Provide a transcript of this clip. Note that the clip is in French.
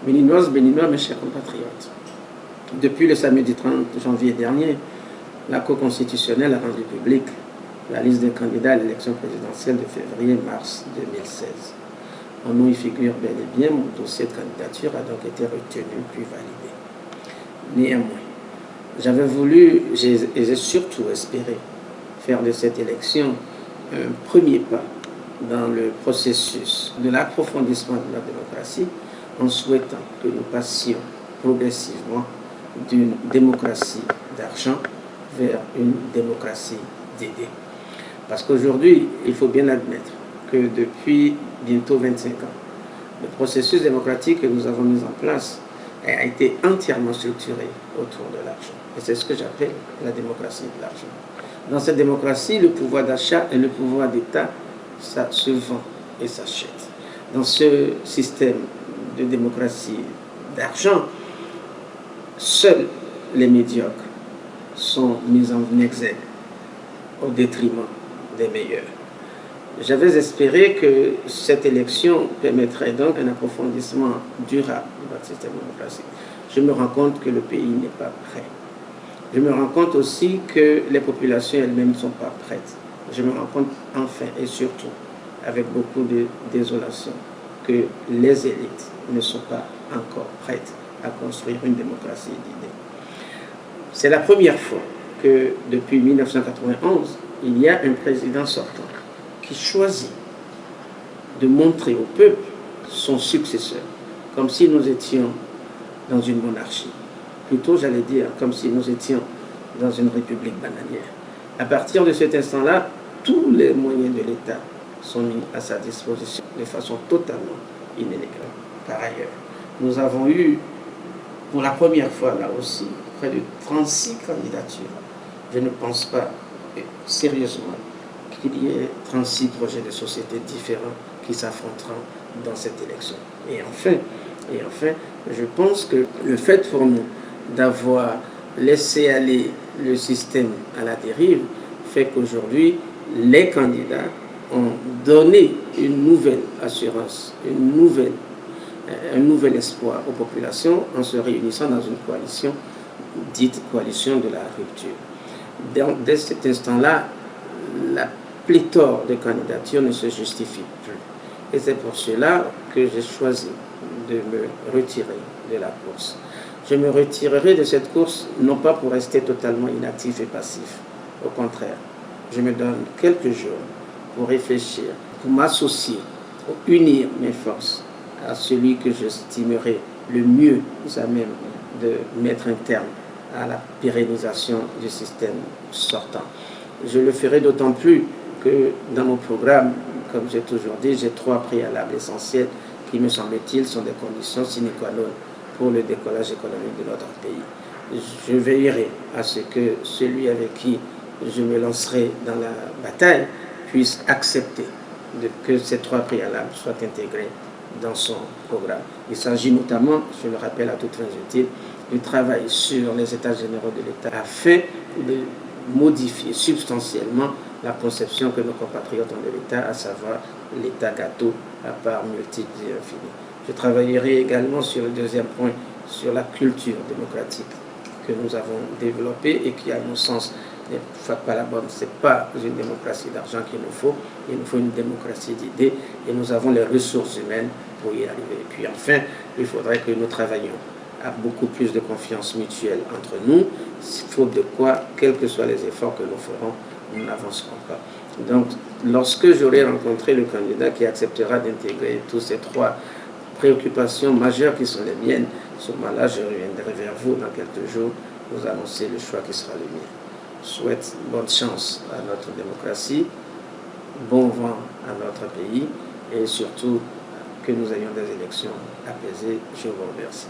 Béninoises, Béninois, mes chers compatriotes, depuis le samedi 30 janvier dernier, la Cour constitutionnelle a rendu publique la liste des candidats à l'élection présidentielle de février-mars 2016. Mon nom y figure bel et bien, mon dossier de candidature a donc été retenu puis validé. Néanmoins, j'avais voulu, et j'ai surtout espéré, faire de cette élection un premier pas dans le processus de l'approfondissement de la démocratie, en souhaitant que nous passions progressivement d'une démocratie d'argent vers une démocratie d'idées. Parce qu'aujourd'hui, il faut bien admettre que depuis bientôt 25 ans, le processus démocratique que nous avons mis en place a été entièrement structuré autour de l'argent. Et c'est ce que j'appelle la démocratie de l'argent. Dans cette démocratie, le pouvoir d'achat et le pouvoir d'État, ça se vend et s'achète. Dans ce système de démocratie d'argent, seuls les médiocres sont mis en exergue au détriment des meilleurs. J'avais espéré que cette élection permettrait donc un approfondissement durable de notre système démocratique. Je me rends compte que le pays n'est pas prêt. Je me rends compte aussi que les populations elles-mêmes ne sont pas prêtes. Je me rends compte enfin et surtout, avec beaucoup de désolation, que les élites ne sont pas encore prêtes à construire une démocratie d'idées. C'est la première fois que depuis 1991, il y a un président sortant qui choisit de montrer au peuple son successeur, comme si nous étions dans une monarchie. Plutôt, j'allais dire, comme si nous étions dans une république bananière. À partir de cet instant-là, tous les moyens de l'État sont mis à sa disposition de façon totalement inélégante. Par ailleurs, nous avons eu, pour la première fois là aussi, près de 36 candidatures. Je ne pense pas, sérieusement, qu'il y ait 36 projets de société différents qui s'affronteront dans cette élection. Et enfin, je pense que le fait pour nous d'avoir laissé aller le système à la dérive fait qu'aujourd'hui, les candidats ont donné une nouvelle assurance, un nouvel espoir aux populations en se réunissant dans une coalition dite coalition de la rupture. Dès cet instant-là, la pléthore de candidatures ne se justifie plus. Et c'est pour cela que j'ai choisi de me retirer de la course. Je me retirerai de cette course non pas pour rester totalement inactif et passif. Au contraire, je me donne quelques jours pour réfléchir, pour m'associer, pour unir mes forces à celui que j'estimerai le mieux à même de mettre un terme à la pérennisation du système sortant. Je le ferai d'autant plus que dans mon programme, comme j'ai toujours dit, j'ai 3 préalables essentiels qui, me semble-t-il, sont des conditions sine qua non pour le décollage économique de notre pays. Je veillerai à ce que celui avec qui je me lancerai dans la bataille puisse accepter que ces 3 préalables soient intégrés dans son programme. Il s'agit notamment, je le rappelle à toutes fins utiles, du travail sur les états généraux de l'État afin de modifier substantiellement la conception que nos compatriotes ont de l'État, à savoir l'État gâteau à part multiples et infini. Je travaillerai également sur le deuxième point, sur la culture démocratique que nous avons développée et qui, à mon sens, n'est pas la bonne. Ce n'est pas une démocratie d'argent qu'il nous faut une démocratie d'idées et nous avons les ressources humaines pour y arriver. Et puis enfin, il faudrait que nous travaillions à beaucoup plus de confiance mutuelle entre nous, faute de quoi, quels que soient les efforts que nous ferons, nous n'avancerons pas. Donc, lorsque j'aurai rencontré le candidat qui acceptera d'intégrer tous ces 3 préoccupations majeures qui sont les miennes, à ce moment-là, je reviendrai vers vous dans quelques jours pour annoncer le choix qui sera le mien. Je souhaite bonne chance à notre démocratie, bon vent à notre pays et surtout que nous ayons des élections apaisées. Je vous remercie.